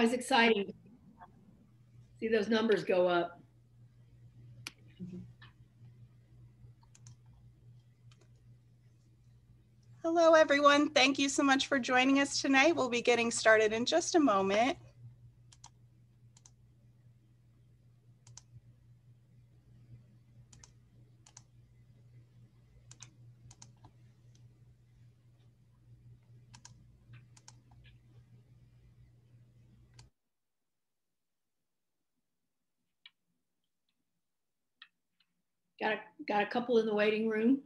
always exciting. See those numbers go up. Hello, everyone. Thank you so much for joining us tonight. We'll be getting started in just a moment. Got a couple in the waiting room.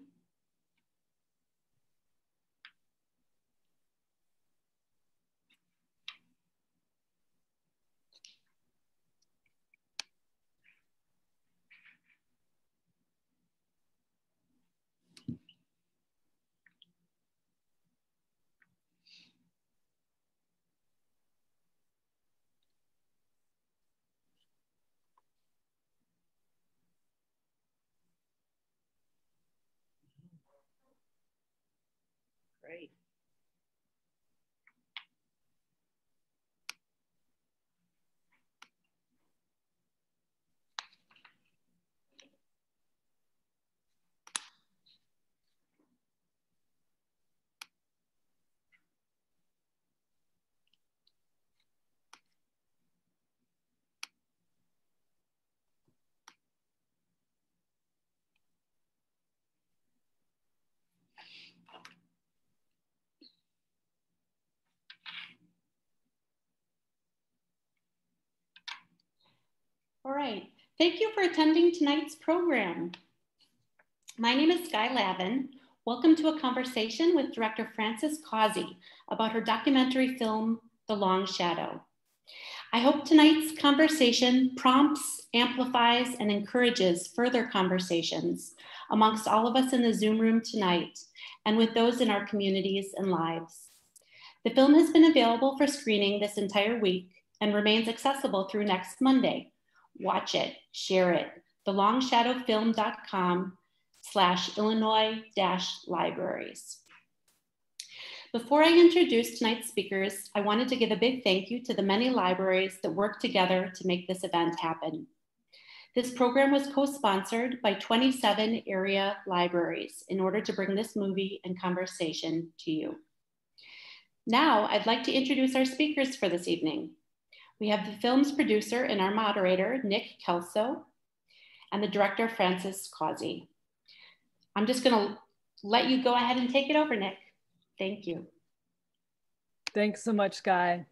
Great. All right, thank you for attending tonight's program. My name is Sky Lavin. Welcome to a conversation with director Frances Causey about her documentary film, The Long Shadow. I hope tonight's conversation prompts, amplifies, and encourages further conversations amongst all of us in the Zoom room tonight and with those in our communities and lives. The film has been available for screening this entire week and remains accessible through next Monday. Watch it, share it, thelongshadowfilm.com/Illinois-libraries. Before I introduce tonight's speakers, I wanted to give a big thank you to the many libraries that worked together to make this event happen. This program was co-sponsored by 27 area libraries in order to bring this movie and conversation to you. Now, I'd like to introduce our speakers for this evening. We have the film's producer and our moderator, Nick Kelso, and the director, Frances Causey. I'm just gonna let you go ahead and take it over, Nick. Thank you. Thanks so much, Sky.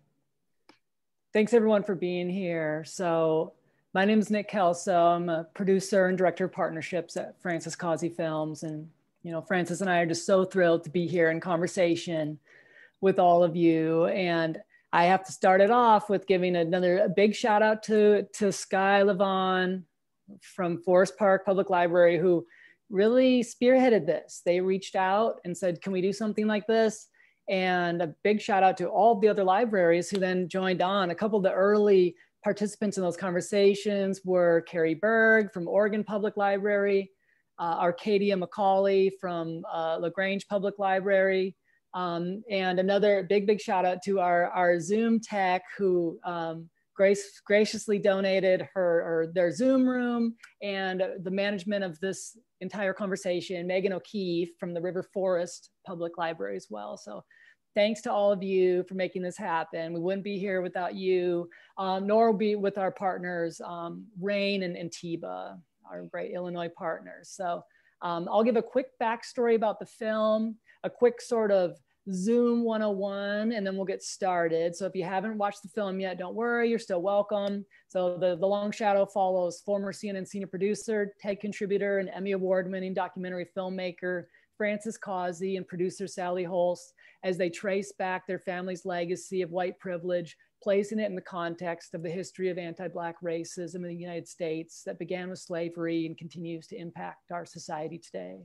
Thanks everyone for being here. So my name is Nick Kelso. I'm a producer and director of partnerships at Frances Causey Films. And Frances and I are just so thrilled to be here in conversation with all of you. And I have to start it off with giving a big shout out to Sky Lavin from Forest Park Public Library, who really spearheaded this. They reached out and said, can we do something like this? And a big shout out to all the other libraries who then joined on. A couple of the early participants in those conversations were Carrie Berg from Oregon Public Library, Arcadia McCauley from LaGrange Public Library, and another big shout out to our Zoom tech who graciously donated their Zoom room and the management of this entire conversation, Megan O'Keefe from the River Forest Public Library as well. So thanks to all of you for making this happen. We wouldn't be here without you, nor be with our partners, Rain and Tiba, our great Illinois partners. So I'll give a quick backstory about the film, a quick sort of Zoom 101, and then we'll get started. So if you haven't watched the film yet, don't worry, you're still welcome. So the Long Shadow follows former CNN senior producer, TED contributor, and Emmy Award-winning documentary filmmaker Frances Causey and producer Sally Holst as they trace back their family's legacy of white privilege, placing it in the context of the history of anti-Black racism in the United States that began with slavery and continues to impact our society today.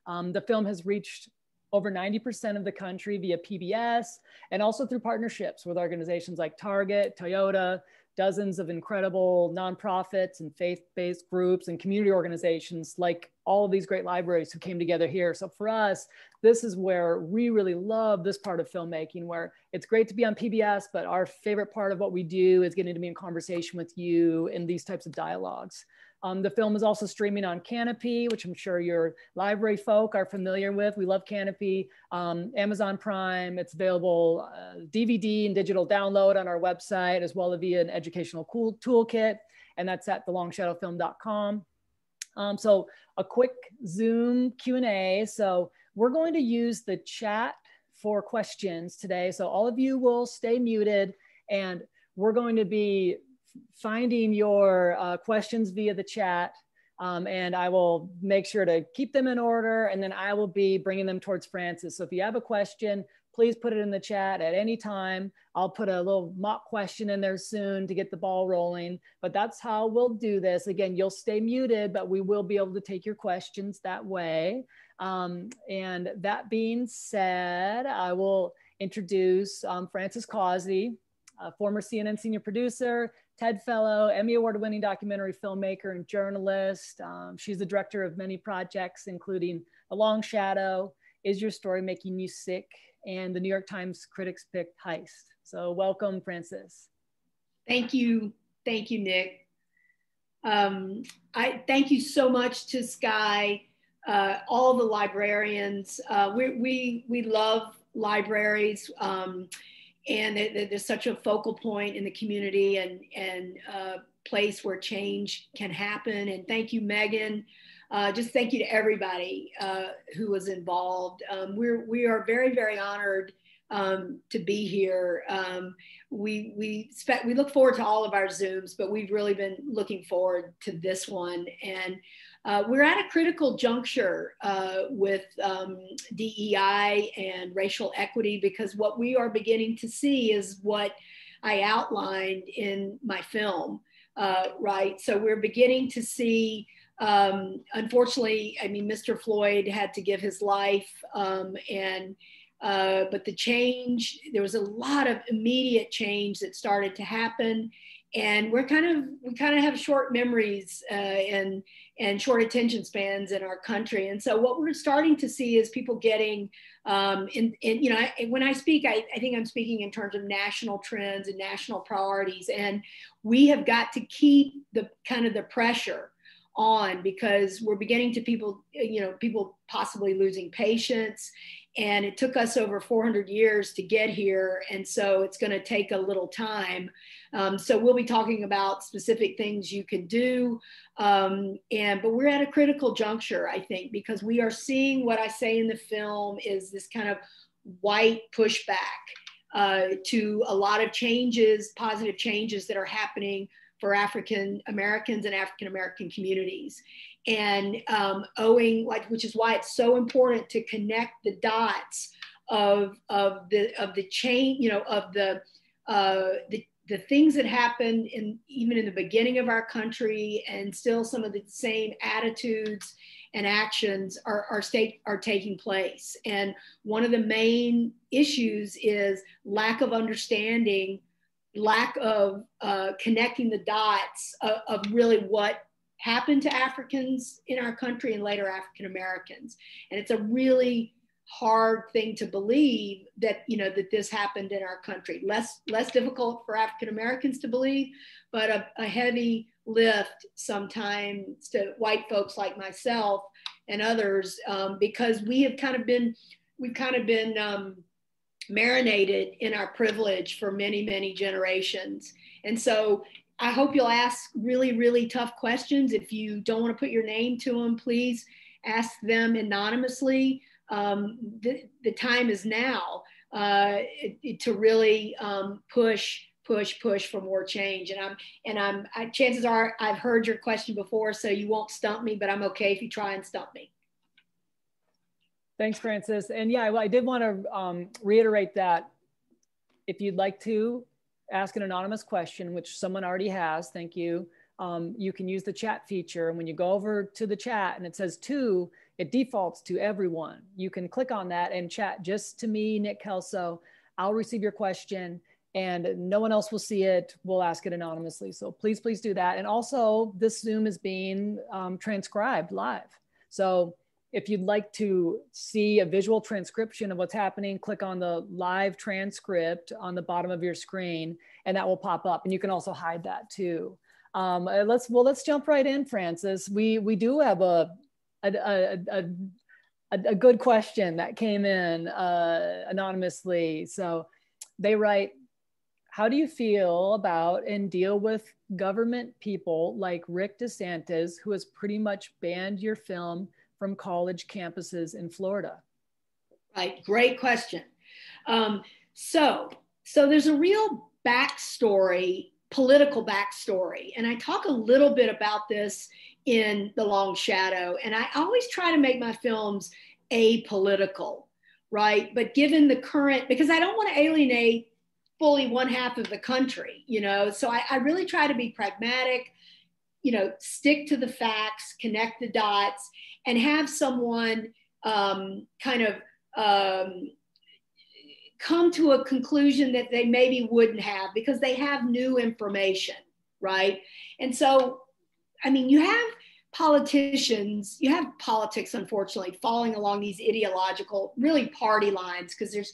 The film has reached over 90% of the country via PBS and also through partnerships with organizations like Target, Toyota, dozens of incredible nonprofits and faith-based groups and community organizations like all of these great libraries who came together here. So for us, this is where we really love this part of filmmaking, where it's great to be on PBS, but our favorite part of what we do is getting to be in conversation with you in these types of dialogues. The film is also streaming on Canopy, which I'm sure your library folk are familiar with. We love Canopy. Amazon Prime, it's available DVD and digital download on our website, as well as via an educational toolkit, and that's at thelongshadowfilm.com. So a quick Zoom Q&A. So we're going to use the chat for questions today. So all of you will stay muted, and we're going to be finding your questions via the chat, and I will make sure to keep them in order, and then I will be bringing them towards Frances. So if you have a question, please put it in the chat at any time. I'll put a little mock question in there soon to get the ball rolling, but that's how we'll do this. Again, you'll stay muted, but we will be able to take your questions that way. And that being said, I will introduce Frances Causey, former CNN senior producer, TED Fellow, Emmy Award-winning documentary filmmaker and journalist. She's the director of many projects, including A Long Shadow, Is Your Story Making You Sick, and the New York Times critics picked Heist. So welcome, Frances. Thank you, Nick. I thank you so much to Sky, all the librarians. We love libraries. And there's such a focal point in the community and place where change can happen. And thank you, Megan. Just thank you to everybody who was involved. We are very, very honored to be here. We look forward to all of our Zooms, but we've really been looking forward to this one. And we're at a critical juncture with DEI and racial equity, because what we are beginning to see is what I outlined in my film, right? So we're beginning to see, unfortunately, I mean, Mr. Floyd had to give his life, but the change, there was a lot of immediate change that started to happen. And we kind of have short memories and short attention spans in our country. And so what we're starting to see is people getting, when I speak, I think I'm speaking in terms of national trends and national priorities. And we have got to keep the pressure on, because we're beginning to people possibly losing patience. And it took us over 400 years to get here. And so it's going to take a little time. So we'll be talking about specific things you can do. But we're at a critical juncture, I think, because we are seeing what I say in the film is this kind of white pushback to a lot of changes, positive changes that are happening for African Americans and African American communities. And which is why it's so important to connect the dots of the chain, of the things that happened even in the beginning of our country, and still some of the same attitudes and actions are taking place. And one of the main issues is lack of understanding, lack of connecting the dots of really what happened to Africans in our country and later African Americans. And it's a really hard thing to believe that, that this happened in our country. Less difficult for African Americans to believe, but a heavy lift sometimes to white folks like myself and others, because we've kind of been marinated in our privilege for many, many generations. And so I hope you'll ask really, really tough questions. If you don't want to put your name to them, please ask them anonymously. The time is now to really push for more change. And chances are I've heard your question before, so you won't stump me, but I'm okay if you try and stump me. Thanks, Frances. And yeah, I did want to reiterate that if you'd like to ask an anonymous question, which someone already has, thank you. You can use the chat feature. And when you go over to the chat and it says to, it defaults to everyone. You can click on that and chat just to me, Nick Kelso. I'll receive your question and no one else will see it. We'll ask it anonymously. So please do that. And also this Zoom is being transcribed live. So if you'd like to see a visual transcription of what's happening, click on the live transcript on the bottom of your screen, and that will pop up. And you can also hide that too. Let's jump right in, Frances. We do have a good question that came in anonymously. So they write, how do you feel about and deal with government people like Rick DeSantis, who has pretty much banned your film from college campuses in Florida? Right, great question. So there's a real backstory, political backstory, and I talk a little bit about this in The Long Shadow, and I always try to make my films apolitical, right? But given the current, because I don't want to alienate fully one half of the country, so I really try to be pragmatic, stick to the facts, connect the dots, and have someone kind of come to a conclusion that they maybe wouldn't have because they have new information, right? And so, I mean, you have politicians, you have politics, unfortunately, falling along these ideological, really party lines, because there's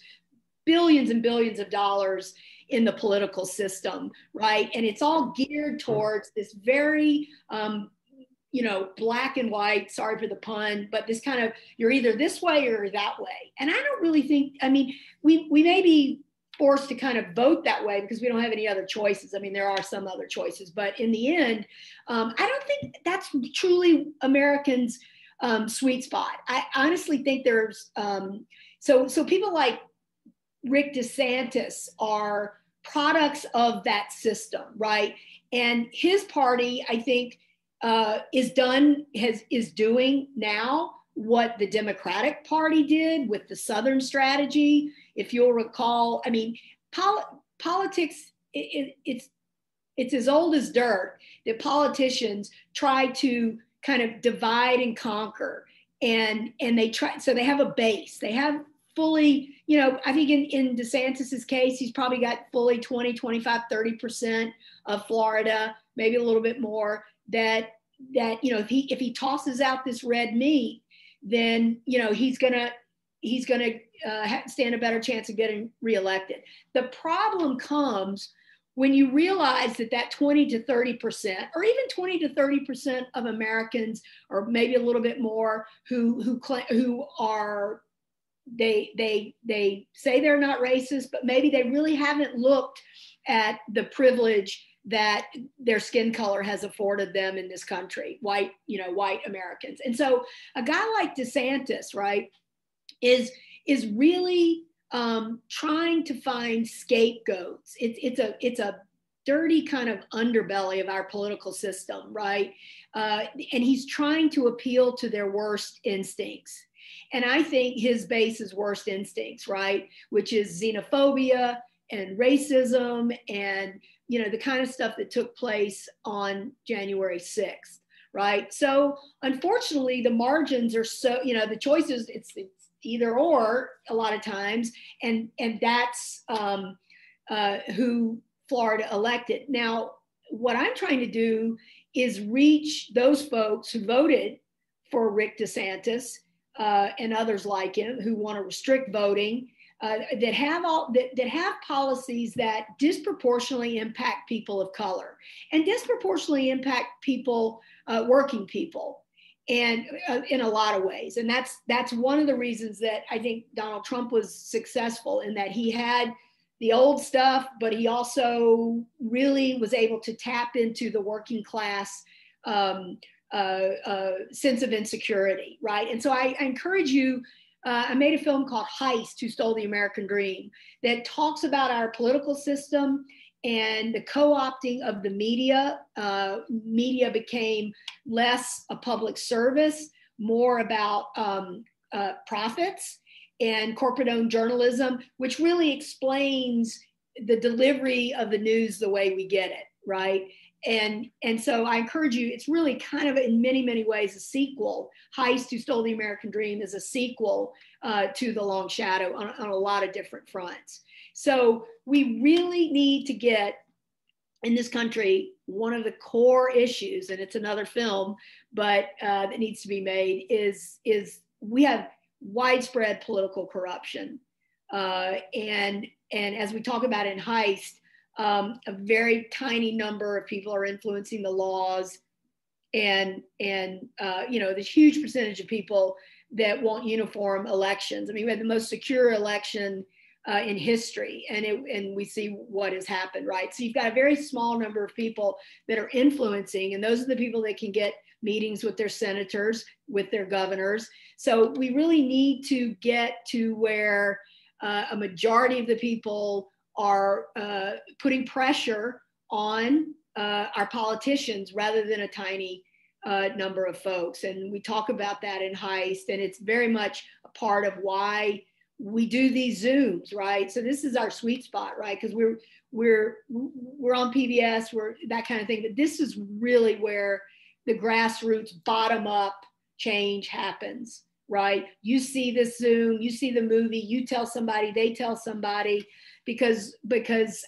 billions and billions of dollars in the political system, right? And it's all geared towards this very, black and white, sorry for the pun, but this kind of, you're either this way or that way. And I don't really think, I mean, we may be forced to kind of vote that way because we don't have any other choices. I mean, there are some other choices, but in the end, I don't think that's truly Americans' sweet spot. I honestly think there's, so people like Rick DeSantis are products of that system, right? And his party, I think, is doing now what the Democratic Party did with the Southern strategy. If you'll recall, I mean, politics, it's as old as dirt that politicians try to kind of divide and conquer, and they try, so they have a base. They have fully, I think in DeSantis's case, he's probably got fully 20, 25, 30% of Florida, maybe a little bit more, that if he tosses out this red meat, then he's gonna stand a better chance of getting reelected. The problem comes when you realize that 20 to 30%, or even 20 to 30% of Americans, or maybe a little bit more, who are, they say they're not racist, but maybe they really haven't looked at the privilege that their skin color has afforded them in this country, white Americans. And so a guy like DeSantis, right, is really trying to find scapegoats. It's a dirty kind of underbelly of our political system, right? And he's trying to appeal to their worst instincts. And I think his base is worst instincts, right? Which is xenophobia and racism and, the kind of stuff that took place on January 6th, right? So unfortunately, the margins are so, the choices, it's either or a lot of times. And that's who Florida elected. Now, what I'm trying to do is reach those folks who voted for Rick DeSantis and others like him who want to restrict voting, that have policies that disproportionately impact people of color and disproportionately impact people, working people, and in a lot of ways. And that's one of the reasons that I think Donald Trump was successful, in that he had the old stuff, but he also really was able to tap into the working class sense of insecurity, right? And so I encourage you. I made a film called Heist, Who Stole the American Dream, that talks about our political system and the co-opting of the media. Media became less a public service, more about profits, and corporate-owned journalism, which really explains the delivery of the news the way we get it, right? And so I encourage you, it's really kind of in many, many ways a sequel. Heist, Who Stole the American Dream is a sequel to The Long Shadow on a lot of different fronts. So we really need to get in this country, one of the core issues, and it's another film, but that needs to be made, is we have widespread political corruption. And as we talk about in Heist, a very tiny number of people are influencing the laws, and this huge percentage of people that want uniform elections. I mean, we had the most secure election in history, and we see what has happened, right? So you've got a very small number of people that are influencing, and those are the people that can get meetings with their senators, with their governors. So we really need to get to where a majority of the people are putting pressure on our politicians rather than a tiny number of folks. And we talk about that in Heist, and it's very much a part of why we do these Zooms, right? So this is our sweet spot, right? Because we're on PBS, we're that kind of thing. But this is really where the grassroots, bottom up change happens, right? You see this Zoom, you see the movie, you tell somebody, they tell somebody, because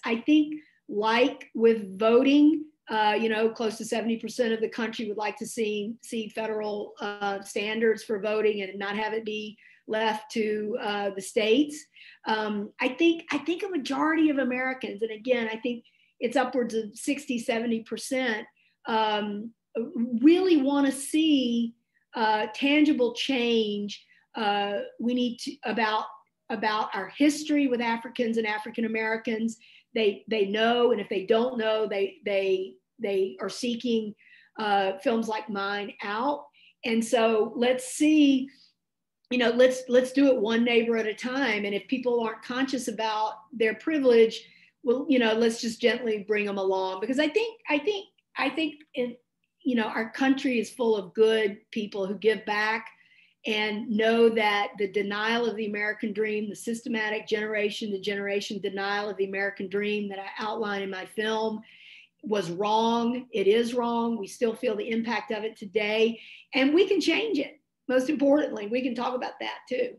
I think, like with voting, close to 70% of the country would like to see federal standards for voting and not have it be left to the states. I think a majority of Americans, and again, I think it's upwards of 60, 70%, really want to see tangible change. We need to about our history with Africans and African Americans. They know, and if they don't know, they are seeking films like mine out. And so let's see, let's do it one neighbor at a time. And if people aren't conscious about their privilege, well, let's just gently bring them along, because I think our country is full of good people who give back and know that the denial of the American dream, the systematic generation denial of the American dream that I outline in my film was wrong. It is wrong. We still feel the impact of it today, and we can change it. Most importantly, we can talk about that too.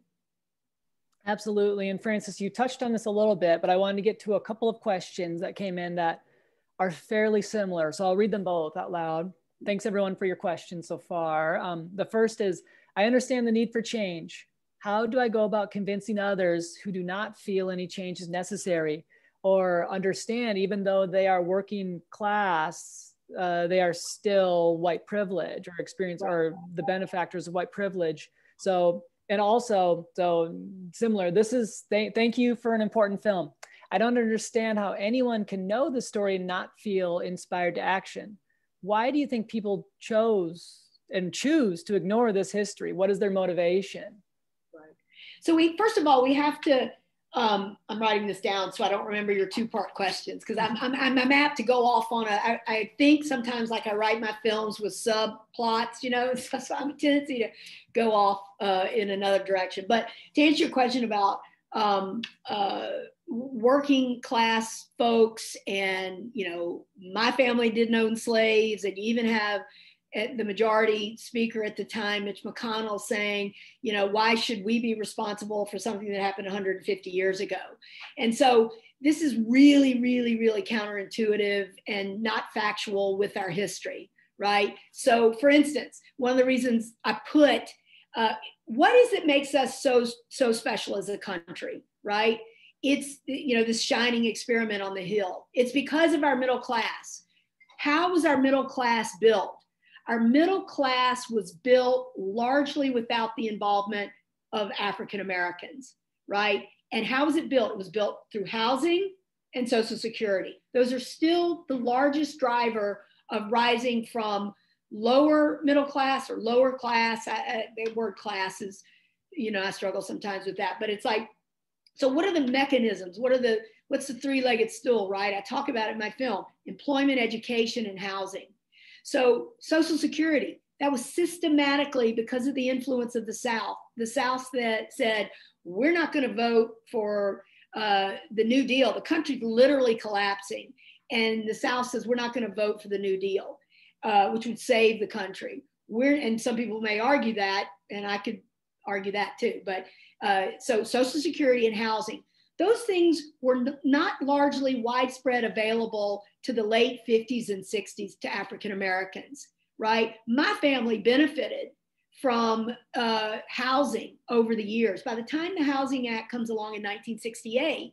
Absolutely. And Frances, you touched on this a little bit, but I wanted to get to a couple of questions that came in that are fairly similar. So I'll read them both out loud. Thanks everyone for your questions so far. The first is, I understand the need for change. How do I go about convincing others who do not feel any change is necessary, or understand, even though they are working class, they are still white privilege or experience or the benefactors of white privilege? So, and also, so similar, this is, thank you for an important film. I don't understand how anyone can know the story and not feel inspired to action. Why do you think people choose to ignore this history? What is their motivation? Right. So first of all, we have to, I'm writing this down so I don't remember your two-part questions, because I'm apt to go off on I think sometimes, like, I write my films with subplots, so I'm a tendency to go off in another direction. But to answer your question about working class folks, and my family didn't own slaves, and you even have the majority speaker at the time, Mitch McConnell, saying, why should we be responsible for something that happened 150 years ago? And so this is really, really, really counterintuitive and not factual with our history, right? So for instance, one of the reasons I put, what is it makes us so special as a country, right? It's, this shining experiment on the hill. It's because of our middle class. How was our middle class built? Our middle class was built largely without the involvement of African Americans, right? And how was it built? It was built through housing and Social Security. Those are still the largest driver of rising from lower middle class or lower class. The word class is, I struggle sometimes with that, but it's like, so what are the mechanisms? What's the three-legged stool, right? I talk about it in my film: employment, education, and housing. So Social Security, that was systematically because of the influence of the South that said, we're not going to vote for the New Deal. The country's literally collapsing. And the South says, we're not going to vote for the New Deal, which would save the country. And some people may argue that, and I could argue that too. But so Social Security and housing, those things were not largely widespread available to the late 50s and 60s to African Americans, right? My family benefited from housing over the years. By the time the Housing Act comes along in 1968,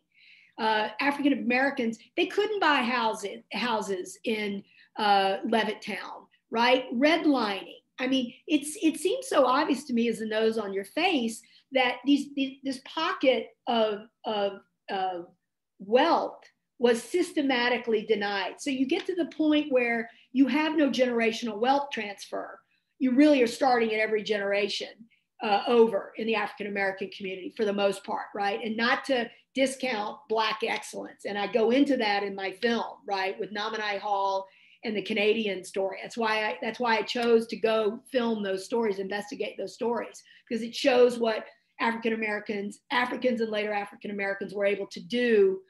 African Americans, they couldn't buy houses in Levittown, right? Redlining. I mean, it seems so obvious to me as the nose on your face that this pocket of wealth was systematically denied. So you get to the point where you have no generational wealth transfer. You really are starting at every generation over in the African American community for the most part, right? And not to discount Black excellence. And I go into that in my film, right, with Nominee Hall and the Canadian story. That's why I chose to go film those stories, investigate those stories, because it shows what Africans and later African Americans were able to do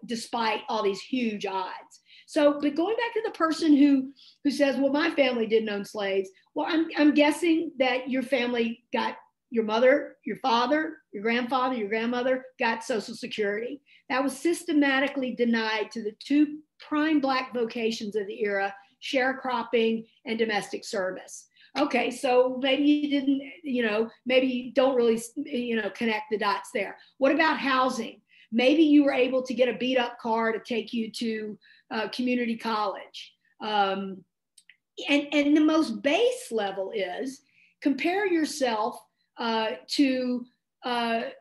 despite all these huge odds. So, but going back to the person who says, well, my family didn't own slaves. Well, I'm guessing that your family got, your mother, your father, your grandfather, your grandmother got Social Security. That was systematically denied to the two prime Black vocations of the era, sharecropping and domestic service. Okay, so maybe you didn't, maybe you don't really, connect the dots there. What about housing? Maybe you were able to get a beat up car to take you to community college. And the most base level is compare yourself to an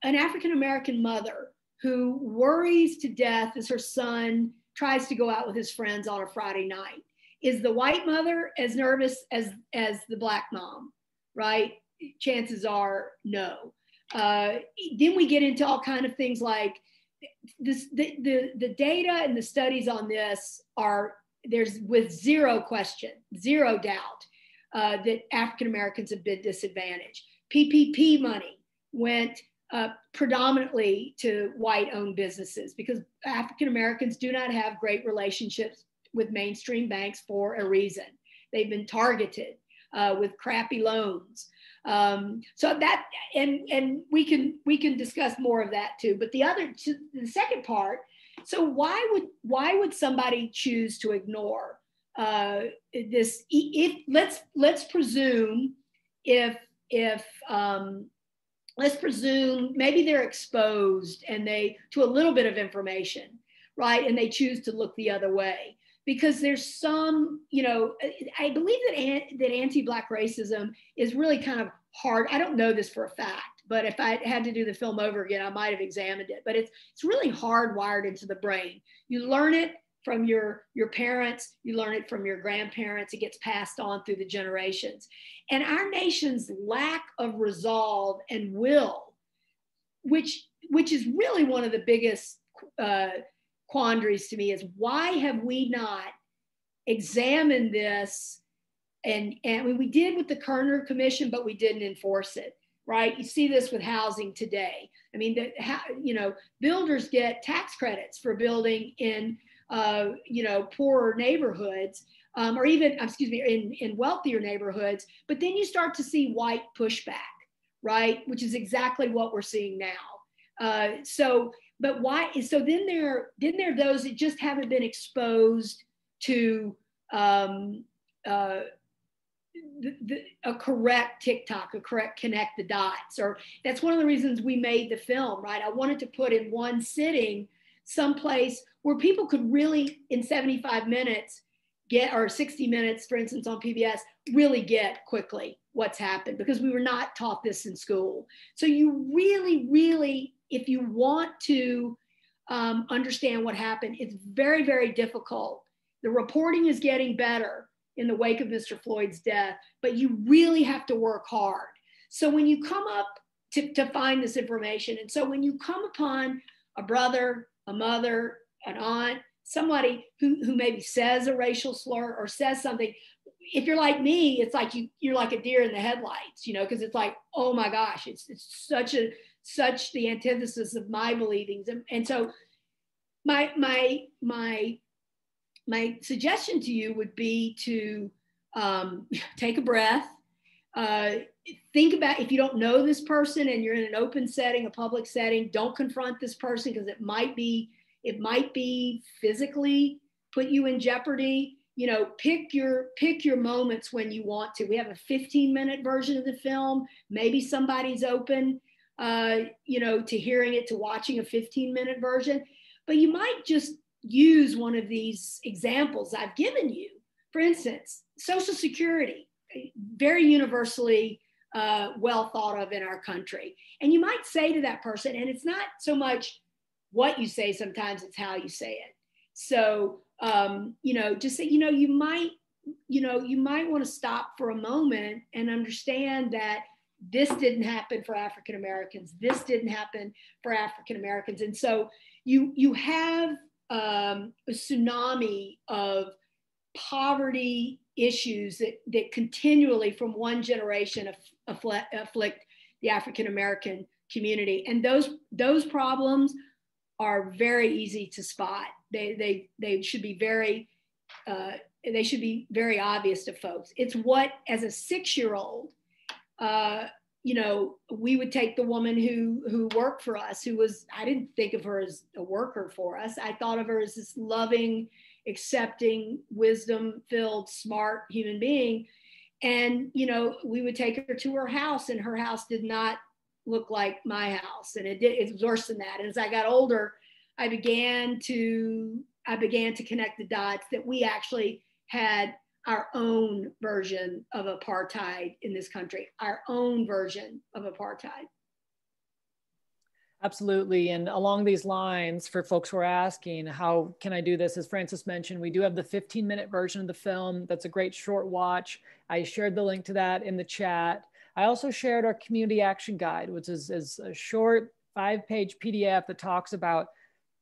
African-American mother who worries to death as her son tries to go out with his friends on a Friday night. Is the white mother as nervous as the Black mom, right? Chances are no. Then we get into all kind of things like this, the data and the studies on this there's with zero question, zero doubt that African Americans have been disadvantaged. PPP money went predominantly to white-owned businesses because African Americans do not have great relationships with mainstream banks for a reason. They've been targeted with crappy loans. So that, and we can discuss more of that too. But the second part, so why would somebody choose to ignore this? If let's presume let's presume maybe they're exposed and to a little bit of information, right? And they choose to look the other way. Because there's some, I believe that anti-Black racism is really kind of hard. I don't know this for a fact, but if I had to do the film over again, I might have examined it. But it's really hardwired into the brain. You learn it from your parents, you learn it from your grandparents. It gets passed on through the generations. And our nation's lack of resolve and will, which is really one of the biggest quandaries to me, is why have we not examined this? And we did with the Kerner Commission, but we didn't enforce it, right? You see this with housing today. I mean, builders get tax credits for building in, poorer neighborhoods, or even, in wealthier neighborhoods. But then you start to see white pushback, right? Which is exactly what we're seeing now. But why? So then there are those that just haven't been exposed to a correct TikTok, a correct connect the dots. Or that's one of the reasons we made the film, right? I wanted to put in one sitting someplace where people could really, in 75 minutes, or 60 minutes, for instance, on PBS, really get quickly what's happened, because we were not taught this in school. So you really, really, if you want to understand what happened, it's very, very difficult. The reporting is getting better in the wake of Mr. Floyd's death, but you really have to work hard. So when you come up to find this information, and so when you come upon a brother, a mother, an aunt, somebody who maybe says a racial slur or says something, if you're like me, it's like you're like a deer in the headlights, because it's like, oh my gosh, it's such the antithesis of my believings. And so my suggestion to you would be to take a breath, think about, if you don't know this person and you're in an open setting, a public setting, don't confront this person, because it might be It might be physically put you in jeopardy. You know, pick your moments when you want to. We have a 15-minute version of the film. Maybe somebody's open, you know, to hearing it, to watching a 15-minute version. But you might just use one of these examples I've given you. For instance, Social Security, very universally well thought of in our country. And you might say to that person, and it's not so much what you say, sometimes it's how you say it. So, you know, just say, you know, you might want to stop for a moment and understand that this didn't happen for African Americans. This didn't happen for African Americans. And so you have a tsunami of poverty issues that continually from one generation afflict the African American community. And those problems are very easy to spot. They should be very obvious to folks. It's what, as a 6-year-old, you know, we would take the woman who worked for us, who was, I didn't think of her as a worker for us. I thought of her as this loving, accepting, wisdom-filled, smart human being. And, you know, we would take her to her house, and her house did not look like my house. And it was worse than that. And as I got older, I began to connect the dots that we actually had our own version of apartheid in this country, our own version of apartheid. Absolutely. And along these lines, for folks who are asking, how can I do this? As Frances mentioned, we do have the 15-minute version of the film. That's a great short watch. I shared the link to that in the chat. I also shared our community action guide, which is a short 5-page PDF that talks about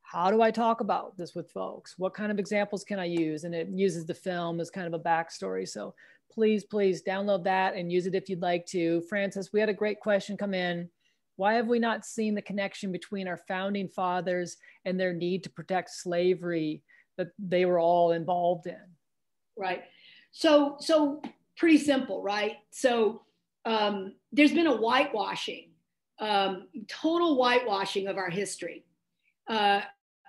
how do I talk about this with folks? What kind of examples can I use? And it uses the film as kind of a backstory. So please, please download that and use it if you'd like to. Frances, we had a great question come in. Why have we not seen the connection between our founding fathers and their need to protect slavery that they were all involved in? Right. So pretty simple, right? So there's been a whitewashing, total whitewashing of our history.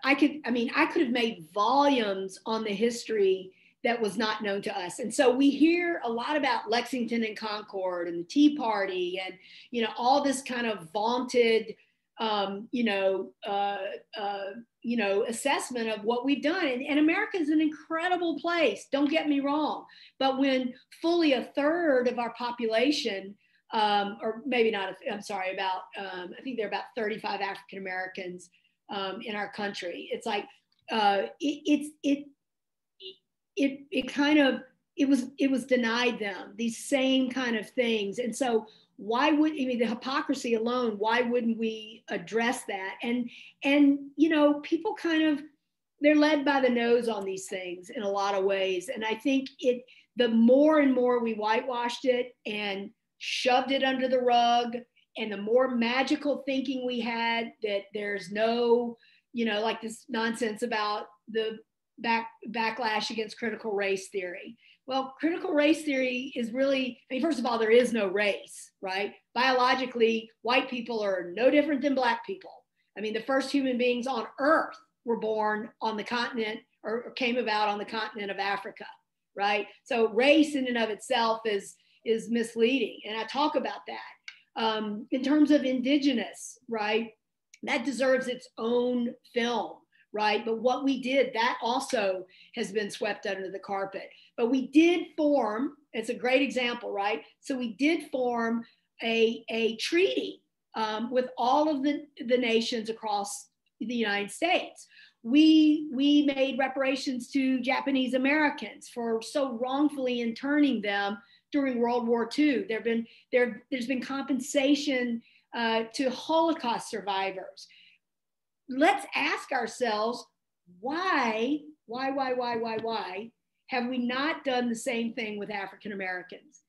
I could have made volumes on the history that was not known to us. And so we hear a lot about Lexington and Concord and the Tea Party and, you know, all this kind of vaunted, assessment of what we've done. And America is an incredible place, don't get me wrong. But when fully a third of our population, or maybe not, I think there are about 35 African Americans in our country. It's like it was denied them, these same kind of things. And so the hypocrisy alone, why wouldn't we address that? And you know, people they're led by the nose on these things in a lot of ways. And I think the more and more we whitewashed it and shoved it under the rug, and the more magical thinking we had that there's no, you know, like this nonsense about the backlash against critical race theory. Well, critical race theory is really, first of all, there is no race, right? Biologically, white people are no different than Black people. The first human beings on Earth were born on the continent or came about on the continent of Africa, right? So race in and of itself is misleading. And I talk about that. In terms of indigenous, right? That deserves its own film, right? But what we did, that also has been swept under the carpet. But we did form, it's a great example, right? So we did form a treaty with all of the nations across the United States. We made reparations to Japanese Americans for so wrongfully interning them during World War II. There's been compensation to Holocaust survivors. Let's ask ourselves, why have we not done the same thing with African Americans?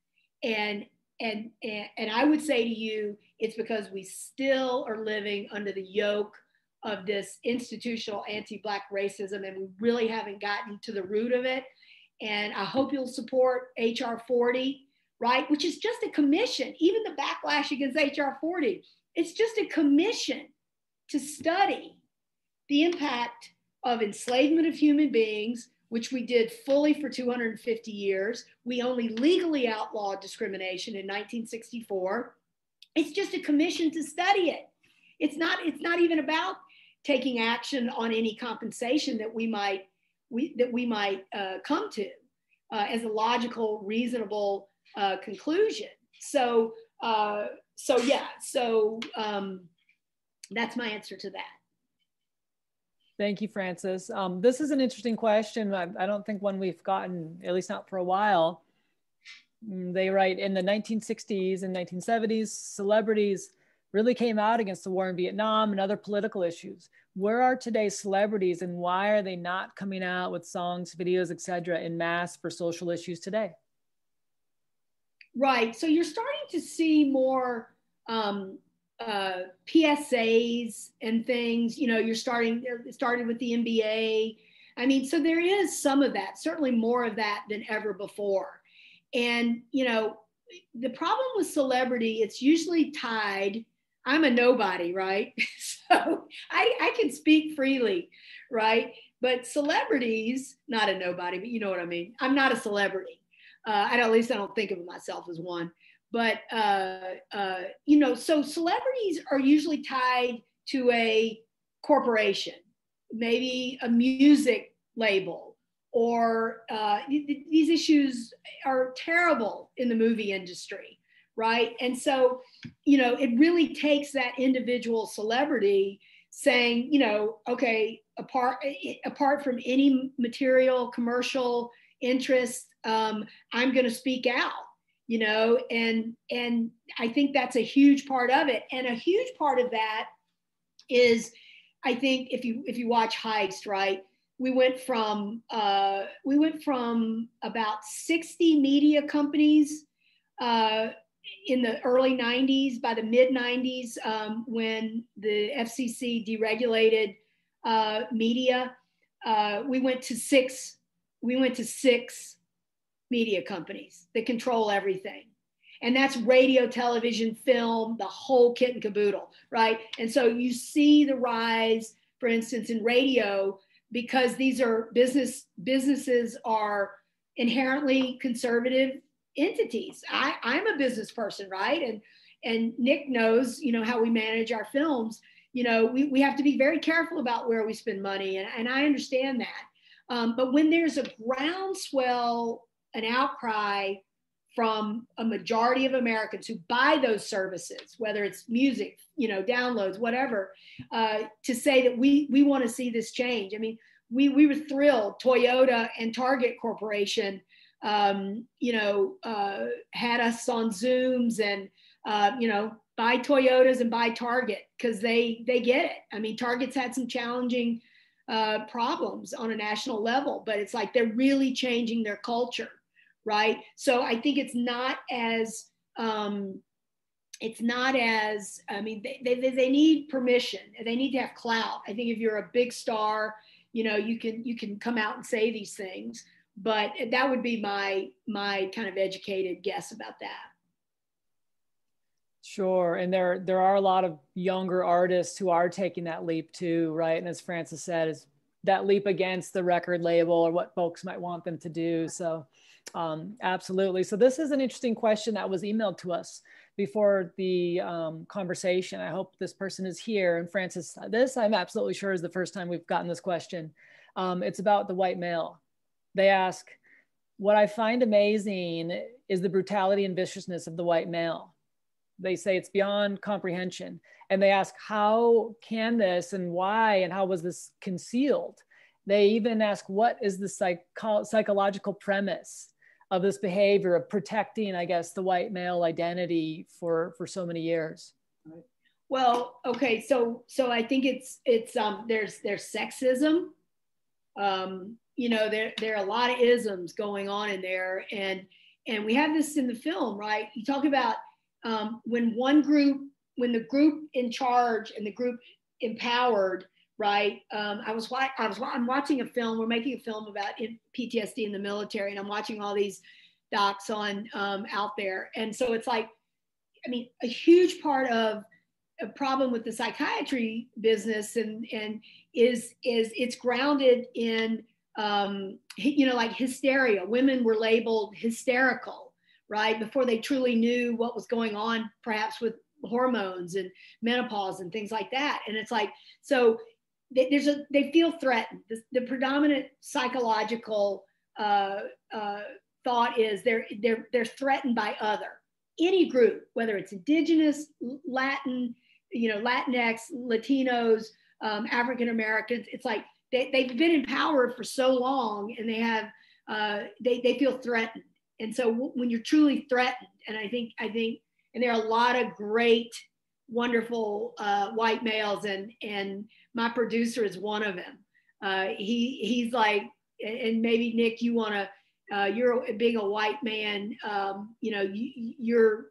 And I would say to you, it's because we still are living under the yoke of this institutional anti-Black racism, and we really haven't gotten to the root of it. And I hope you'll support HR 40, right? Which is just a commission. Even the backlash against HR 40, it's just a commission to study the impact of enslavement of human beings, which we did fully for 250 years. We only legally outlawed discrimination in 1964. It's just a commission to study it. It's not even about taking action on any compensation that we might come to as a logical, reasonable conclusion. So that's my answer to that. Thank you, Frances. This is an interesting question. I don't think one we've gotten, at least not for a while. They write, in the 1960s and 1970s, celebrities really came out against the war in Vietnam and other political issues. Where are today's celebrities, and why are they not coming out with songs, videos, etc., en masse for social issues today? Right. So you're starting to see more PSAs and things. You know, it started with the NBA. I mean, so there is some of that, certainly more of that than ever before. And, you know, the problem with celebrity, it's usually tied. I'm a nobody, right? So I can speak freely, right? But celebrities, not a nobody, but you know what I mean. I'm not a celebrity. At least I don't think of myself as one. But, you know, so celebrities are usually tied to a corporation, maybe a music label, or these issues are terrible in the movie industry, right? And so, you know, it really takes that individual celebrity saying, you know, okay, apart from any material commercial interest, I'm going to speak out, you know, and I think that's a huge part of it. And a huge part of that is, I think if you watch Heist, right, we went from about 60 media companies in the early 90s. By the mid 90s, when the FCC deregulated media, we went to six media companies that control everything. And that's radio, television, film, the whole kit and caboodle, right? And so you see the rise, for instance, in radio, because these are businesses are inherently conservative entities. I'm a business person, right? And Nick knows, you know, how we manage our films. You know, we have to be very careful about where we spend money, and I understand that. But when there's a groundswell, an outcry from a majority of Americans who buy those services, whether it's music, you know, downloads, whatever, to say that we want to see this change. I mean, we were thrilled. Toyota and Target Corporation, you know, had us on Zooms and, you know, buy Toyotas and buy Target because they get it. I mean, Target's had some challenging problems on a national level, but it's like they're really changing their culture. Right. So I think it's not as, I mean, they need permission. They need to have clout. I think if you're a big star, you know, you can come out and say these things, but that would be my kind of educated guess about that. Sure. And there are a lot of younger artists who are taking that leap too, right? And as Frances said, is that leap against the record label or what folks might want them to do. So absolutely. So this is an interesting question that was emailed to us before the conversation. I hope this person is here. And Frances, this I'm absolutely sure is the first time we've gotten this question. It's about the white male. They ask, what I find amazing is the brutality and viciousness of the white male. They say it's beyond comprehension. And they ask, how can this and why and how was this concealed? They even ask, what is the psychological premise of this behavior of protecting, I guess, the white male identity for so many years? Well, okay, so I think it's there's sexism. You know, there are a lot of isms going on in there, and we have this in the film, right? You talk about when the group in charge and the group empowered, right? I'm watching a film. We're making a film about PTSD in the military, and I'm watching all these docs on out there. And so it's like, I mean, a huge part of a problem with the psychiatry business, and is it's grounded in like hysteria. Women were labeled hysterical, right, before they truly knew what was going on, perhaps with hormones and menopause and things like that. And it's like, so they feel threatened. The predominant psychological thought is they're threatened by other, any group, whether it's indigenous, Latin, Latinx, Latinos, African Americans. It's like they've been in power for so long, and they feel threatened. And so when you're truly threatened, and I think, and there are a lot of great, wonderful white males, and my producer is one of them. He's like, and maybe Nick, you want to, you're being a white man, your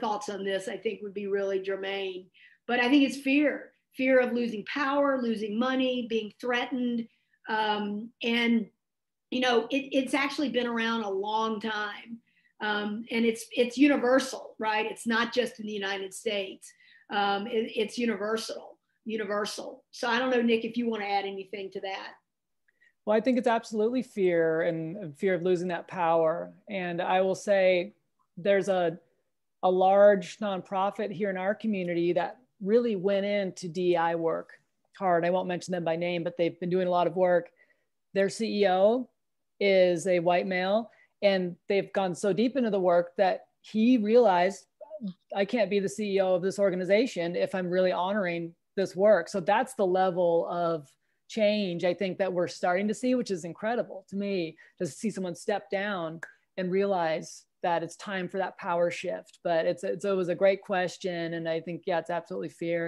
thoughts on this, I think, would be really germane. But I think it's fear of losing power, losing money, being threatened. And, it's actually been around a long time. And it's universal, right? It's not just in the United States. It's universal. So I don't know, Nick, if you want to add anything to that. Well, I think it's absolutely fear, and fear of losing that power. And I will say there's a large nonprofit here in our community that really went into DEI work hard. I won't mention them by name, but they've been doing a lot of work. Their CEO is a white male, and they've gone so deep into the work that he realized, I can't be the CEO of this organization if I'm really honoring this work. So that's the level of change, I think, that we're starting to see, which is incredible to me, to see someone step down and realize that it's time for that power shift. But it was a great question. And I think, yeah, it's absolutely fear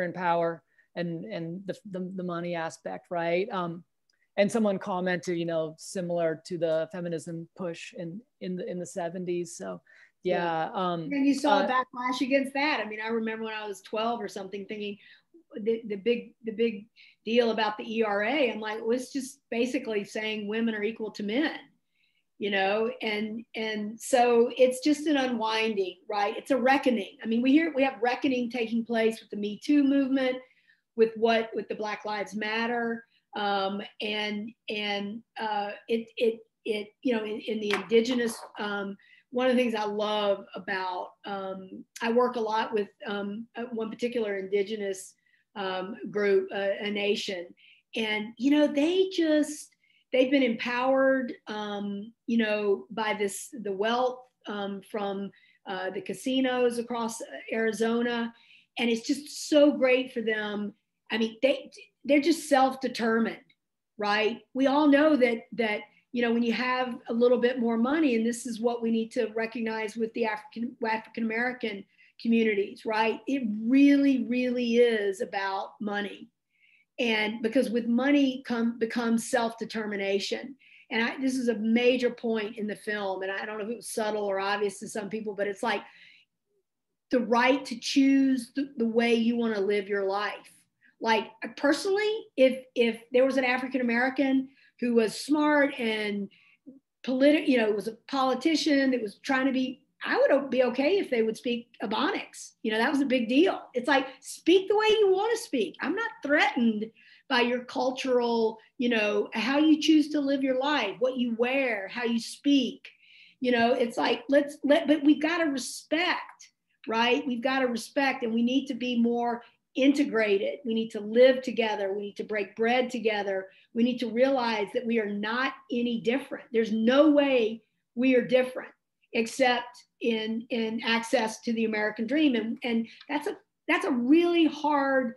and power and the money aspect, right? And someone commented, similar to the feminism push in the 70s. So yeah. And you saw a backlash against that. I mean, I remember when I was 12 or something, thinking the big deal about the ERA. I'm like, well, it's just basically saying women are equal to men, and so it's just an unwinding, right? It's a reckoning. I mean, we have reckoning taking place with the Me Too movement, with the Black Lives Matter, in the indigenous. One of the things I love about, I work a lot with one particular indigenous group, a nation, and they've been empowered, by the wealth from the casinos across Arizona, and it's just so great for them. I mean, they're just self-determined, right? We all know that when you have a little bit more money, and this is what we need to recognize with the African American communities, right? It really, really is about money. And because with money becomes self-determination. And this is a major point in the film. And I don't know if it was subtle or obvious to some people, but it's like the right to choose the way you want to live your life. Like personally, if there was an African American who was smart and was a politician that was trying to be, I would be okay if they would speak Ebonics. That was a big deal. It's like, speak the way you want to speak. I'm not threatened by your cultural, how you choose to live your life, what you wear, how you speak. It's like, but we've got to respect, right? We've got to respect, and we need to be more integrated. We need to live together. We need to break bread together. We need to realize that we are not any different. There's no way we are different except in access to the American dream. And that's a really hard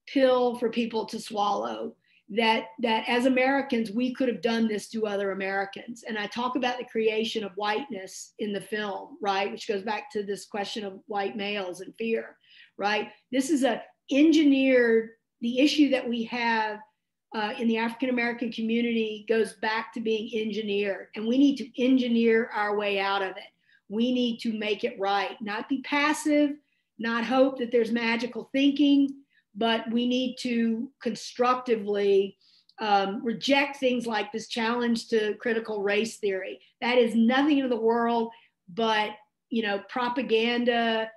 pill for people to swallow, that as Americans, we could have done this to other Americans. And I talk about the creation of whiteness in the film, right? Which goes back to this question of white males and fear, right? This is the issue that we have in the African American community goes back to being engineered, and we need to engineer our way out of it. We need to make it right, not be passive, not hope that there's magical thinking, but we need to constructively reject things like this challenge to critical race theory. That is nothing in the world but, propaganda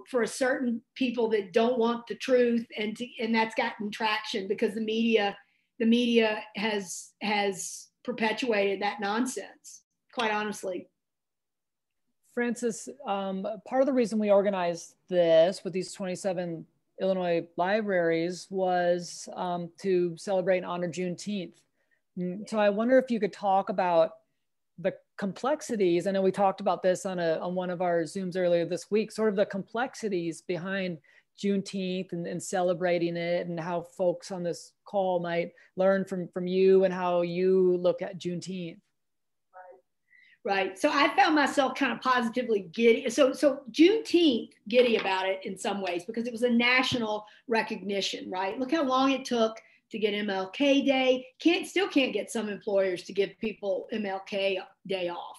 for a certain people that don't want the truth, and that's gotten traction because the media has perpetuated that nonsense, quite honestly. Frances, part of the reason we organized this with these 27 Illinois libraries was to celebrate and honor Juneteenth. So I wonder if you could talk about the complexities. I know we talked about this on one of our Zooms earlier this week, sort of the complexities behind Juneteenth and celebrating it, and how folks on this call might learn from you and how you look at Juneteenth. Right. So I found myself kind of positively giddy. So Juneteenth, giddy about it in some ways because it was a national recognition, right? Look how long it took to get MLK Day. Still can't get some employers to give people MLK Day off,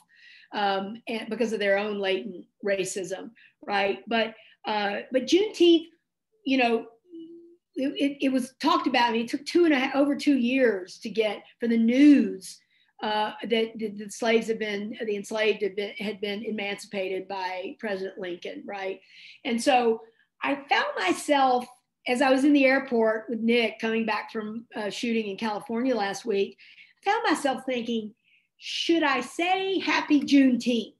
and because of their own latent racism, right? But Juneteenth, it was talked about. I mean, it took over 2 years to get for the news that the enslaved had been emancipated by President Lincoln, right? And so I found myself, as I was in the airport with Nick coming back from shooting in California last week, I found myself thinking, should I say Happy Juneteenth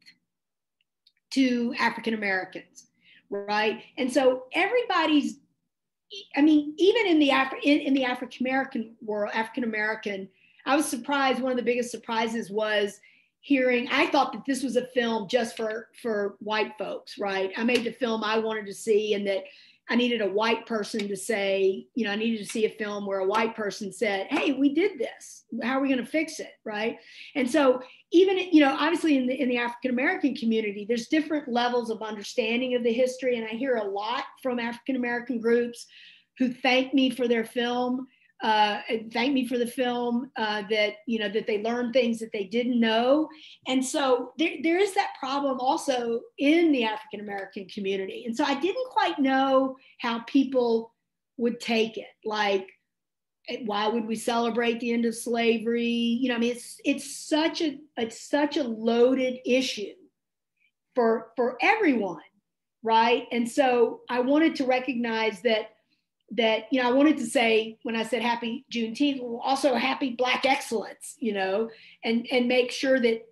to African Americans, right? And so everybody's, I mean, even in the African American world, African American, I was surprised. One of the biggest surprises was hearing, I thought that this was a film just for white folks, right? I made the film I wanted to see, and that I needed a white person to say, I needed to see a film where a white person said, hey, we did this. How are we going to fix it, right? And so even, obviously in the African-American community, there's different levels of understanding of the history. And I hear a lot from African-American groups who thank me for their film, thank me for the film, that they learned things that they didn't know. And so there is that problem also in the African-American community. And so I didn't quite know how people would take it. Like, why would we celebrate the end of slavery? I mean, it's such a loaded issue for everyone, right? And so I wanted to recognize that I wanted to say, when I said Happy Juneteenth, also Happy Black Excellence, and make sure that,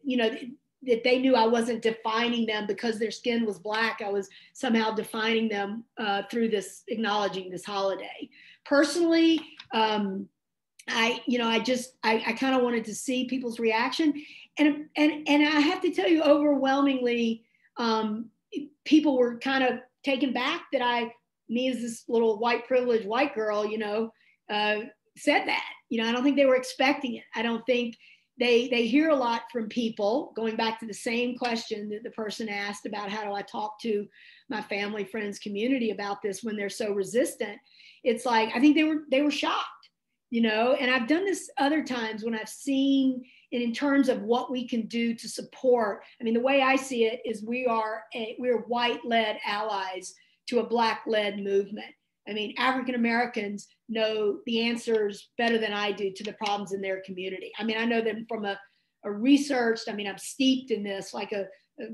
that they knew I wasn't defining them because their skin was Black. I was somehow defining them through acknowledging this holiday. Personally, I kind of wanted to see people's reaction. And I have to tell you, overwhelmingly, people were kind of taken back that me as this little privileged white girl, said that. I don't think they were expecting it. I don't think they hear a lot from people, going back to the same question that the person asked about how do I talk to my family, friends, community about this when they're so resistant. It's like, I think they were shocked, and I've done this other times when I've seen it in terms of what we can do to support. I mean, the way I see it is we're white-led allies to a Black-led movement. I mean, African Americans know the answers better than I do to the problems in their community. I mean, I know them from a researched, I'm steeped in this like a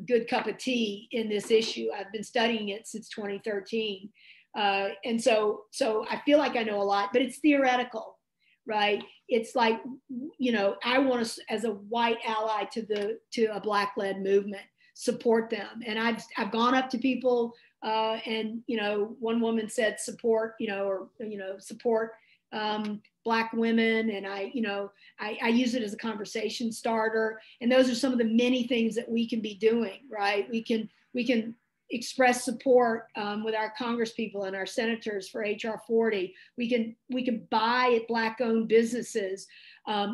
good cup of tea in this issue. I've been studying it since 2013. And so I feel like I know a lot, but it's theoretical, right? It's like, I want to, as a white ally to a Black-led movement, support them. And I've gone up to people, and one woman said support, support Black women, and I use it as a conversation starter. And those are some of the many things that we can be doing, right? We can express support with our congresspeople and our senators for HR 40. We can buy at Black-owned businesses.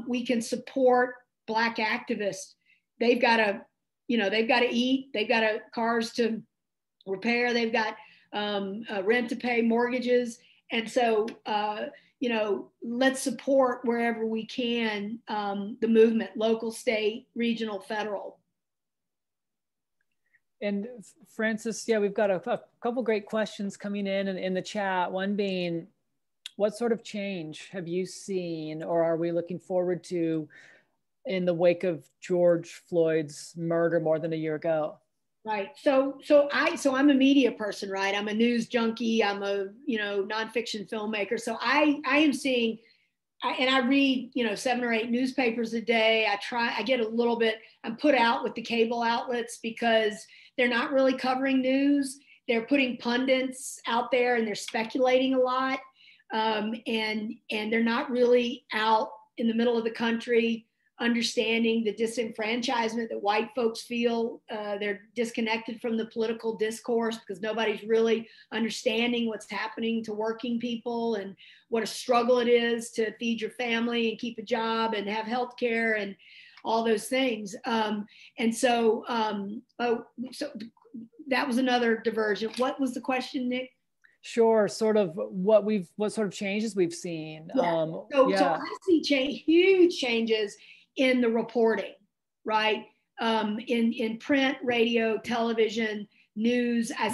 We can support Black activists. They've got to eat. They've got cars to repair. They've got rent to pay, mortgages. And so, let's support wherever we can the movement, local, state, regional, federal. And Frances, yeah, we've got a couple great questions coming in the chat. One being, what sort of change have you seen or are we looking forward to in the wake of George Floyd's murder more than a year ago? Right. So I'm a media person, right? I'm a news junkie. I'm a, nonfiction filmmaker. So I am seeing, and I read, 7 or 8 newspapers a day. I get a little bit, I'm put out with the cable outlets because they're not really covering news. They're putting pundits out there and they're speculating a lot. And they're not really out in the middle of the country understanding the disenfranchisement that white folks feel. They're disconnected from the political discourse because nobody's really understanding what's happening to working people and what a struggle it is to feed your family and keep a job and have health care and all those things. So that was another diversion. What was the question, Nick? Sure. Sort of what sort of changes we've seen. Yeah. So I see huge changes in the reporting, right? In print, radio, television, news. I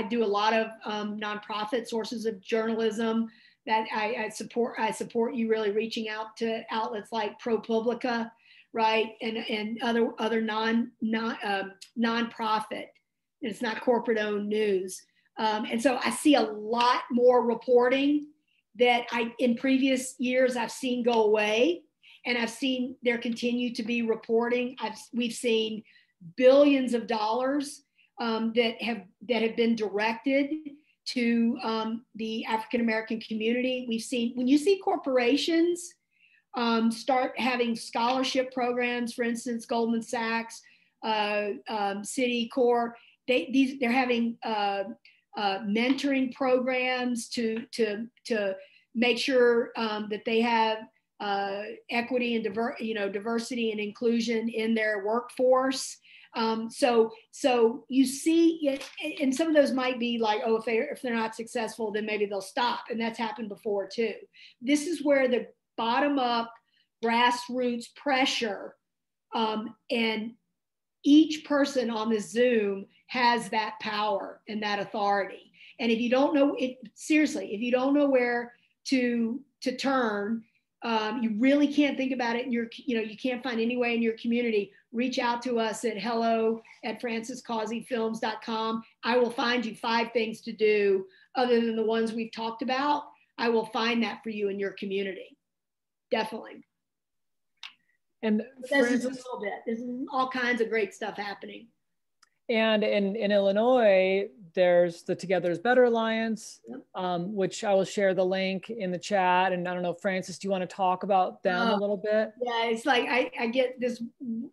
do a lot of nonprofit sources of journalism that I support. I support you really reaching out to outlets like ProPublica, right? And other nonprofit. It's not corporate owned news. And so I see a lot more reporting that in previous years I've seen go away, and I've seen there continue to be reporting. We've seen billions of dollars that have been directed to the African American community. We've seen, when you see corporations start having scholarship programs, for instance, Goldman Sachs, Citicorp, they're having mentoring programs to make sure that they have equity and diversity and inclusion in their workforce. So you see, and some of those might be like, oh, if they're not successful, then maybe they'll stop, and that's happened before too. This is where the bottom up grassroots pressure, and each person on the Zoom has that power and that authority. And if you don't know it, seriously, if you don't know where to turn, you really can't think about it in your, you can't find any way in your community, reach out to us at hello@franciscauseyfilms.com. I will find you 5 things to do other than the ones we've talked about. I will find that for you in your community. Definitely. And this is a little bit, there's all kinds of great stuff happening. And in Illinois, there's the Together is Better Alliance, Yep. Which I will share the link in the chat. And I don't know, Francis, do you want to talk about them a little bit? Yeah, it's like I get this,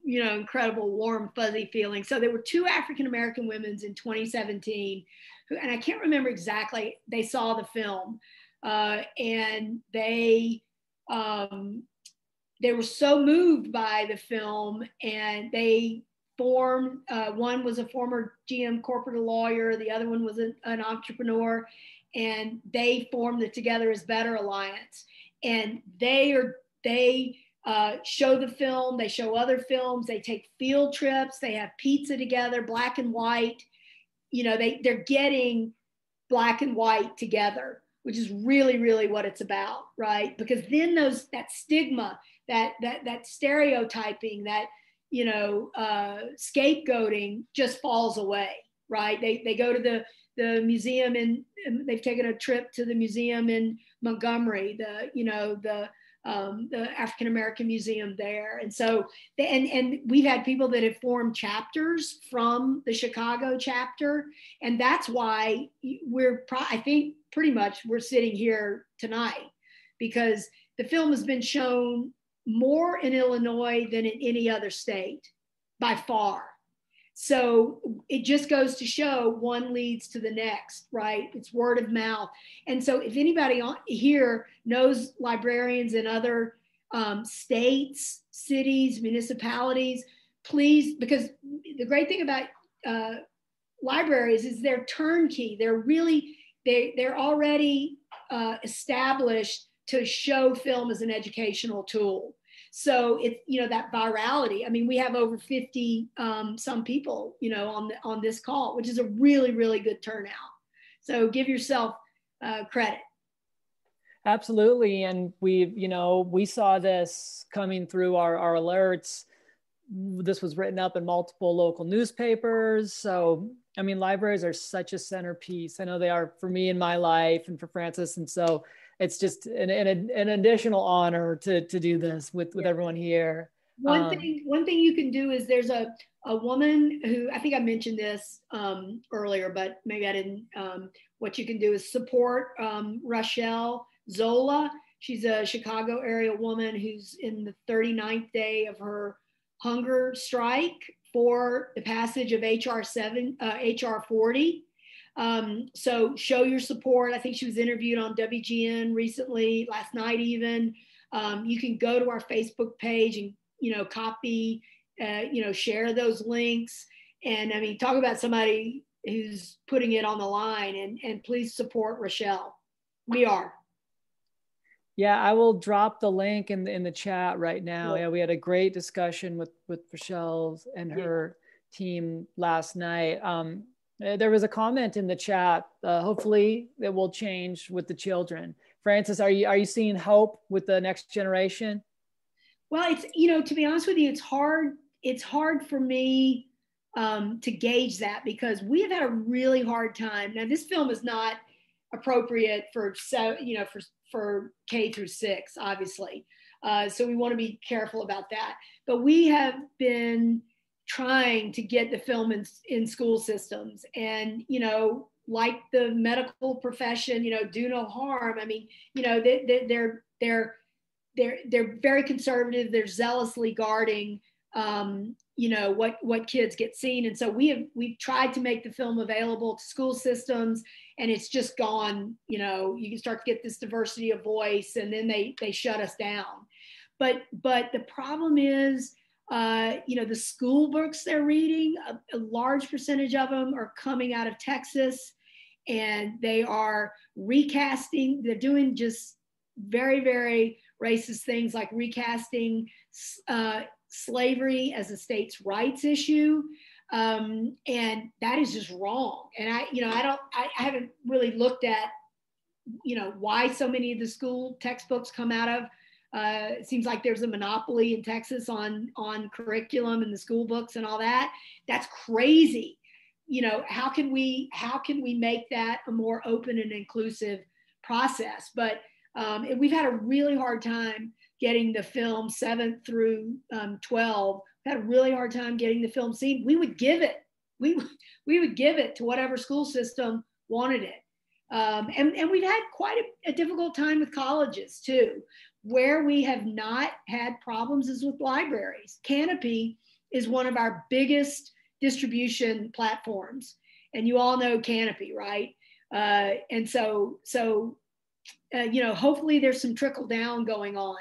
incredible warm, fuzzy feeling. So there were 2 African-American women in 2017 who, and I can't remember exactly, they saw the film and they were so moved by the film, and they formed, one was a former GM corporate lawyer, the other one was an entrepreneur, and they formed the Together is Better Alliance. And they show the film, they show other films, they take field trips, they have pizza together, black and white. They're getting black and white together, which is really, really what it's about, right? Because then that stigma, that stereotyping, that scapegoating just falls away, right? They go to the museum, and they've taken a trip to the museum in Montgomery, the African American Museum there, and so and we've had people that have formed chapters from the Chicago chapter, and that's why I think pretty much we're sitting here tonight, because the film has been shown more in Illinois than in any other state by far. So it just goes to show one leads to the next, right? It's word of mouth. And so if anybody here knows librarians in other states, cities, municipalities, please, because the great thing about libraries is they're turnkey. They're already established to show film as an educational tool. So it's, that virality. I mean, we have over 50 some people, on this call, which is a really, really good turnout. So give yourself credit. Absolutely. And we saw this coming through our alerts this was written up in multiple local newspapers. So, I mean, libraries are such a centerpiece. I know they are for me in my life and for Frances. And so it's just an additional honor to do this with everyone here. One thing you can do is there's a woman who, I think I mentioned this earlier, but maybe I didn't. What you can do is support Rochelle Zola. She's a Chicago area woman who's in the 39th day of her hunger strike for the passage of HR 40. So show your support. I think she was interviewed on WGN recently, last night even. You can go to our Facebook page and, copy, share those links. And I mean, talk about somebody who's putting it on the line, and please support Rochelle. We are. Yeah, I will drop the link in the chat right now. Cool. Yeah, we had a great discussion with Rochelle and her team last night. There was a comment in the chat. Hopefully it will change with the children. Frances, are you seeing hope with the next generation? Well, it's, to be honest with you, it's hard for me to gauge that, because we have had a really hard time. Now, this film is not appropriate for K through 6, obviously. So we want to be careful about that. But we have been trying to get the film in school systems, and, like the medical profession, do no harm. I mean, they're very conservative. They're zealously guarding, what kids get seen. And so we've tried to make the film available to school systems, and it's just gone, you can start to get this diversity of voice, and then they shut us down. But the problem is, the school books they're reading, a large percentage of them are coming out of Texas, and they are recasting. They're doing just very, very racist things, like recasting slavery as a states' rights issue. And that is just wrong. And I haven't really looked at, why so many of the school textbooks come out of. It seems like there's a monopoly in Texas on curriculum and the school books and all that. That's crazy. How can we make that a more open and inclusive process? But we've had a really hard time getting the film 7th through 12. We've had a really hard time getting the film seen. We would give it. We would give it to whatever school system wanted it. And we've had quite a difficult time with colleges too. Where we have not had problems is with libraries. Canopy is one of our biggest distribution platforms, and you all know Canopy, right? And so hopefully there's some trickle down going on.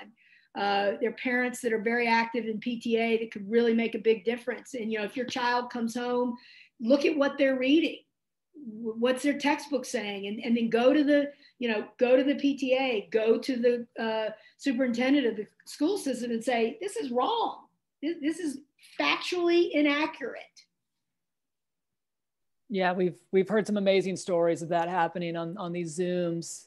There are parents that are very active in PTA that could really make a big difference. And if your child comes home, look at what they're reading. What's their textbook saying? And then go to the PTA, go to the superintendent of the school system and say, this is wrong. This is factually inaccurate. Yeah, we've heard some amazing stories of that happening on these Zooms,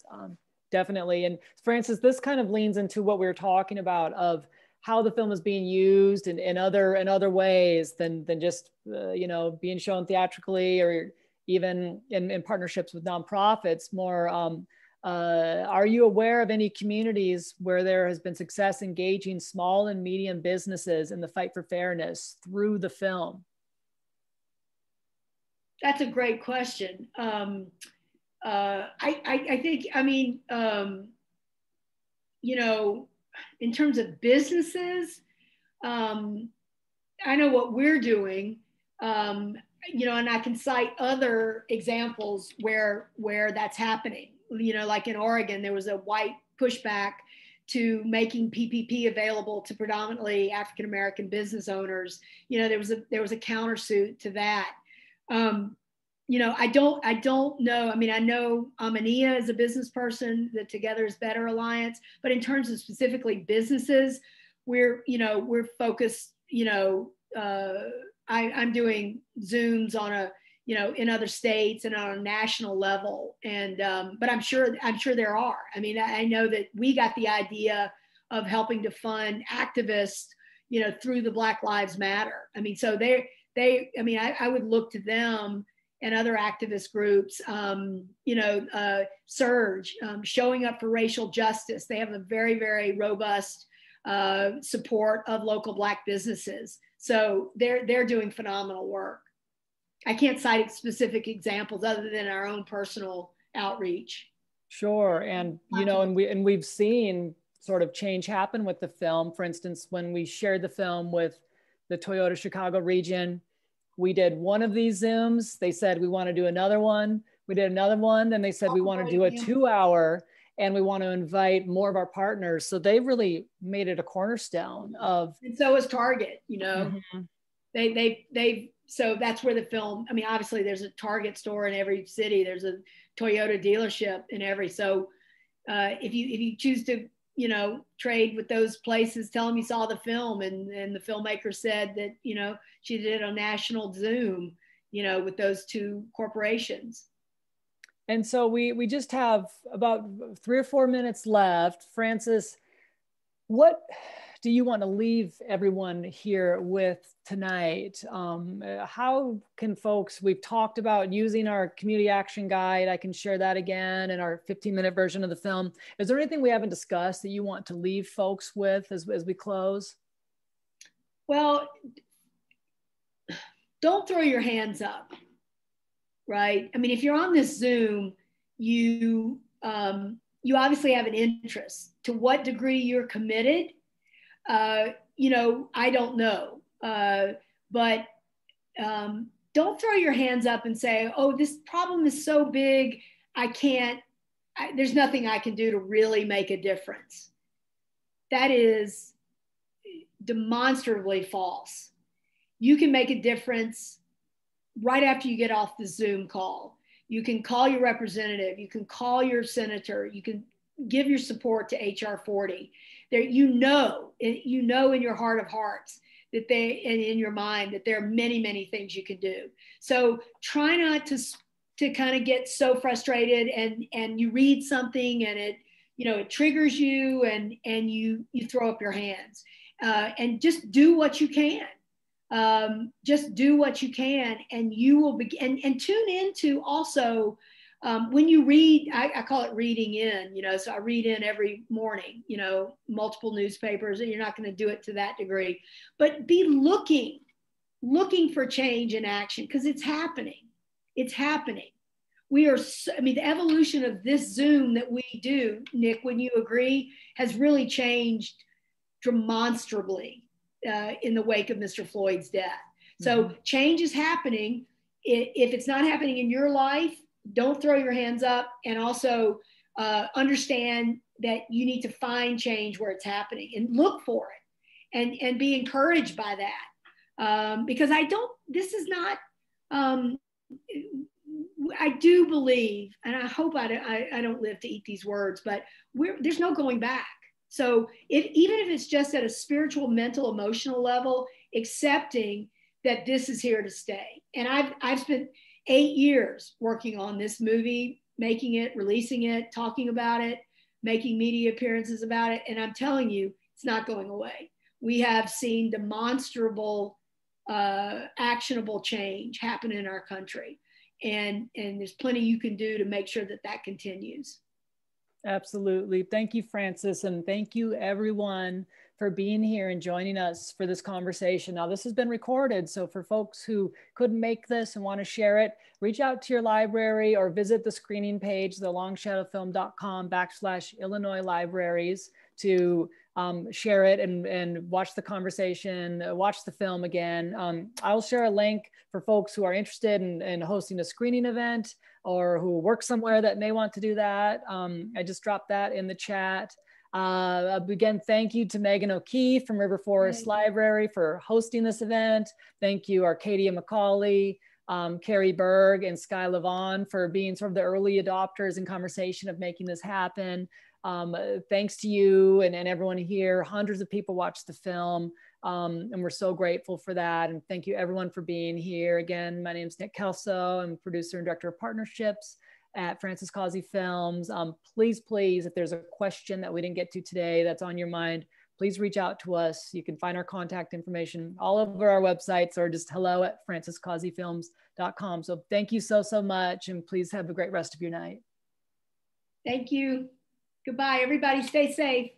definitely. And Frances, this kind of leans into what we were talking about of how the film is being used in other ways than just being shown theatrically or even in partnerships with nonprofits. More, are you aware of any communities where there has been success engaging small and medium businesses in the fight for fairness through the film? That's a great question. I think, in terms of businesses, I know what we're doing, and I can cite other examples where that's happening. Like in Oregon, there was a white pushback to making PPP available to predominantly African-American business owners. There was a countersuit to that. I don't know. I mean, I know Amania is a business person, the Together is Better Alliance, but in terms of specifically businesses, we're focused, I'm doing Zooms on in other states and on a national level. And, but I'm sure there are. I mean, I know that we got the idea of helping to fund activists, through the Black Lives Matter. I mean, so I would look to them and other activist groups, Surge, showing up for racial justice. They have a very, very robust support of local Black businesses. So they're doing phenomenal work. I can't cite specific examples other than our own personal outreach. Sure, and we've seen sort of change happen with the film. For instance, when we shared the film with the Toyota Chicago region, we did one of these Zooms. They said, we want to do another one. We did another one. Then they said, we want to do a 2-hour and we want to invite more of our partners. So they really made it a cornerstone of. And so is Target, so that's where the film, I mean, obviously there's a Target store in every city. There's a Toyota dealership in every, so if you choose to, trade with those places, tell them you saw the film and the filmmaker said that, she did a national Zoom, with those two corporations. And so we just have about 3 or 4 minutes left. Frances, what do you want to leave everyone here with tonight? How can folks, we've talked about using our community action guide. I can share that again in our 15-minute version of the film. Is there anything we haven't discussed that you want to leave folks with as we close? Well, don't throw your hands up, right? I mean, if you're on this Zoom, you obviously have an interest. To what degree you're committed, I don't know. But don't throw your hands up and say, oh, this problem is so big, there's nothing I can do to really make a difference. That is demonstrably false. You can make a difference right after you get off the Zoom call. You can call your representative, you can call your senator, you can give your support to HR 40. There, in your heart of hearts and in your mind that there are many, many things you can do. So try not to kind of get so frustrated and you read something and it triggers you and you throw up your hands and just do what you can. Just do what you can and you will begin and tune into also when you read, I call it reading in, so I read in every morning, multiple newspapers, and you're not going to do it to that degree, but be looking for change and action because it's happening. It's happening. The evolution of this Zoom that we do, Nick, when you agree, has really changed demonstrably in the wake of Mr. Floyd's death. So change is happening. If it's not happening in your life, don't throw your hands up, and also understand that you need to find change where it's happening and look for it and be encouraged by that. Because this is not, I do believe, and I hope I don't live to eat these words, but there's no going back. So even if it's just at a spiritual, mental, emotional level, accepting that this is here to stay. And I've spent 8 years working on this movie, making it, releasing it, talking about it, making media appearances about it. And I'm telling you, it's not going away. We have seen demonstrable, actionable change happen in our country. And there's plenty you can do to make sure that continues. Absolutely. Thank you, Frances. And thank you everyone for being here and joining us for this conversation. Now, this has been recorded, so for folks who couldn't make this and want to share it, reach out to your library or visit the screening page, thelongshadowfilm.com/Illinois Libraries to share it and watch the conversation, watch the film again. I'll share a link for folks who are interested in hosting a screening event or who work somewhere that may want to do that. I just dropped that in the chat. Again, thank you to Megan O'Keefe from River Forest Library for hosting this event. Thank you, Arcadia McCauley, Carrie Berg, and Sky Levon for being sort of the early adopters in conversation of making this happen. Thanks to you and everyone here. Hundreds of people watched the film, and we're so grateful for that. And thank you everyone for being here. Again, my name is Nick Kelso. I'm producer and director of partnerships at Francis Causey Films. Please, if there's a question that we didn't get to today that's on your mind, please reach out to us. You can find our contact information all over our websites or just hello@franciscauseyfilms.com. So thank you so much, and please have a great rest of your night. Thank you. Goodbye, everybody. Stay safe.